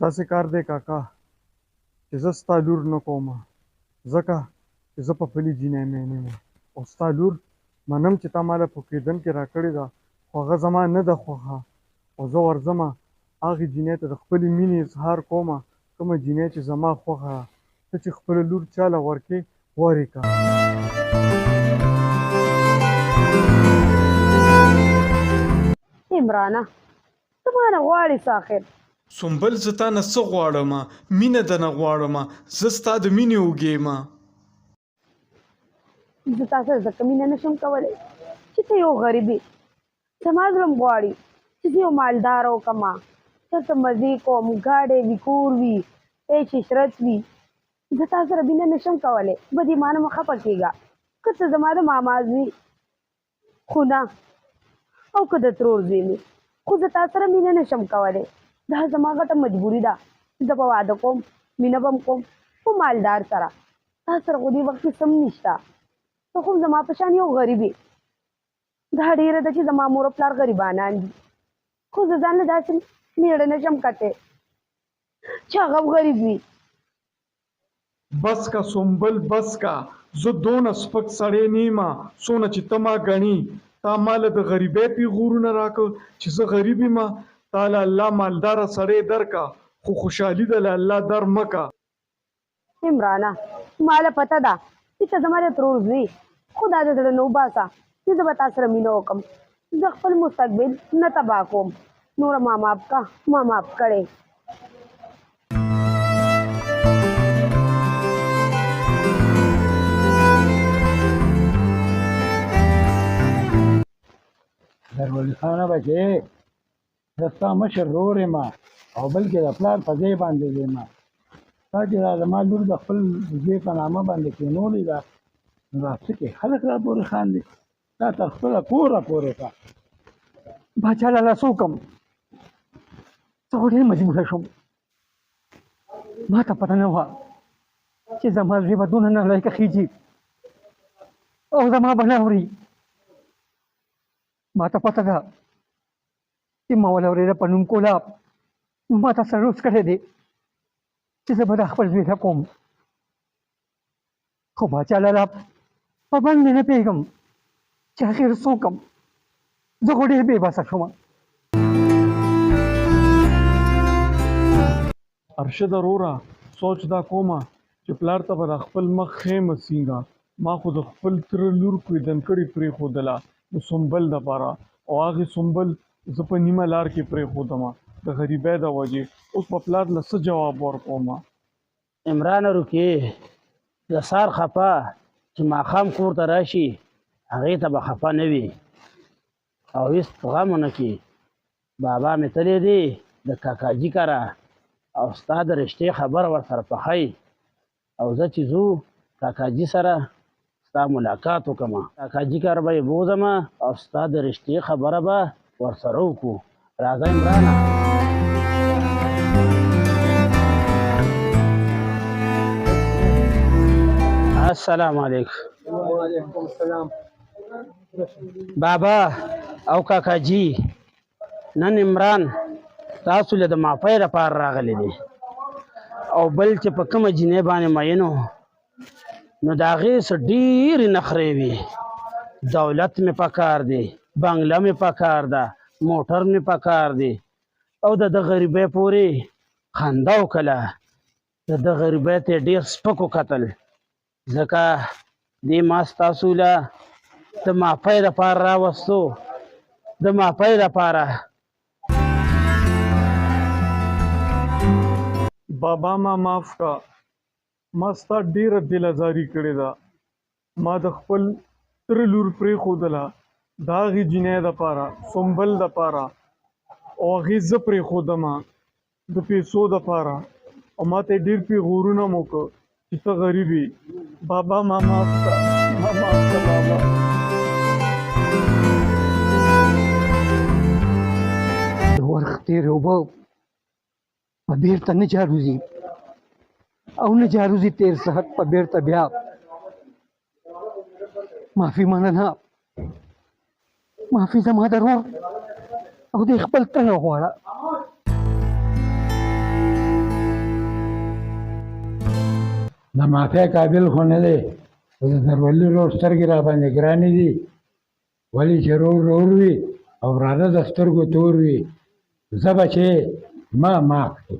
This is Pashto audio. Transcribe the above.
داسې کار دی کاکا چې زه ستا لور نه کوم ځکه چې زه په پلي جینۍ مینې یم او ستا لور منم چې تا ماله په کېدن کې راکړې ده خو هغه زما نه ده خوښه او زه ورځمه هغې جینۍ ته د خپلې مینې اظهار کومه کومه جینۍ چې زما خوښه ده ته چې خپله لور چاله ورکې ورې که عمرانه ته مانه غواړې څه آخر سنبل زه تا نه څه غواړم مینه درنه غواړم زه ستا د مینې اوږې یم زه تا سره ځکه مینه نشم کولی چې ته یو غریب یې زما زړه م غواړي چې زه یو مالداره وکړم چېرته مزې کوم ګاډی وي کور وي عیش عشرت وي زه تا سره مینه نشم کولی بدې مانه مه خفه کېږه که ته زما د ماما زوی خو نه او که د ترور زوی مې خو زه تا سره مینه نشم کولی دا زما غټه مجبوري ده زه به واده کوم مینه به م کوم په مالدار سره تا سره خو دې وخت کې څه م نشته ته خو زما په شان یو غریب یې دا ډېره ده چې زما مور او پلار غریبانان دي خو زه ځان له داسې میړه نشم کتی چې هغه هم غریب وي بس کا سنبل بس کا زه دونه سپک سړی نه یم څونه چې ته ما ګڼي تا ماله د غریبۍ پیغورونه راکړه چې زه غریب یم تا له الله مالداره سړی درکه خو خوشحالي ده له الله در مه که عمرانه ماله پته ده چې ته زما د ترور زوی خو دا د زړه نه وباسه چې زه به تا سره مینه وکړم زه خپل مستقبل نه تباه کوم نوره ما معاف که ما معاف کړې دروازې خانه بچې زه ستا مشر ورور یم او بلکې د پلار په ځای باندې یم تا چې دا زما لور د خپل زوی په نامه باندې کېنولې ده نو دا څه کې خلک را پورې خاندي دا تر خپله کوره پورې کړه باچا لالا څه وکړم زه خو ډېر مجبوره شوم ما ته پته نه وه چې زما زوی به دونه نالایقه خېجي او زما به نه اوري ما ته پته ده چې ما ولورېده په نوم کولاب نو ما ته سره روز کړی دی چې زه به دا خپل زوی ته کوم خو باچا لالا په بند مې نه پوهېږم چې اخر څه وکړم زه خو ډېر بې بسه شوم ارشد وروره سوچ دا کومه چې پلار ته به د خپل مخ ښیم سینګه ما خو د خپل تره لور کویدن کړې پرېښودله د سنبل دپاره او هغې سنبل زه په نیمه لار کې پرېښودمه د غریبۍ د وجې اوس په پلار له څه جواب ورکومه عمران روکې د سار خفه چې ماښام کور ته راشي هغې ته به خفه نه وي او هېڅ غم ونه کړي بابا مې تللی دی د کاکاجي کره او ستا د رشتې خبره ورسره پخی او زه چې ځو کاکاجي سره ستا ملاقات وکړم کاکاجي کره به یې بوځم او ستا د رشتې خبره به ورسره وکړو راځه عمرانه السلام علیکم وعلیکم السلام بابا او کاکاجي نن عمران تاسو له د معافۍ لپاره راغلی دی او بل چې په کومه جینۍ باندې مین و نو د هغې څه ډېرې نخرې وي دولت مې په کار دی بنګله مې په کار ده موټر مې په کار دی او د غریبۍ پورې خندا وکړله د غریبۍ ته یې ډېر سپک وکتل ځکه دې ما ستاسو له د معافۍ لپاره راوستو د معافۍ لپاره بابا ما معاف کا ما ستا ډېره دلازاري کړې ده ما د خپل تره لور پرېښودله د هغې جینۍ دپاره سنبل دپاره او هغې زه پرېښودمه د پیسو دپاره او ما ته یې ډېر پیغورونه م وکړه چې ته غریب یې بابا ما معاف کا ما معاف کا بابا د وخت تېرې اوبه په بېرته نه جاروځي او نه جاروځي تېر صحت په بېرته بیا معافي مننه معافي زما د ورور او د خپل تنه غواړه د معافی قابل خو نه دی، خو د درولي رور سترګې را باندې ګرانې دي، ولې چې رور وي او وراره د سترګو تور وي. زه بچې ما معاف کړې.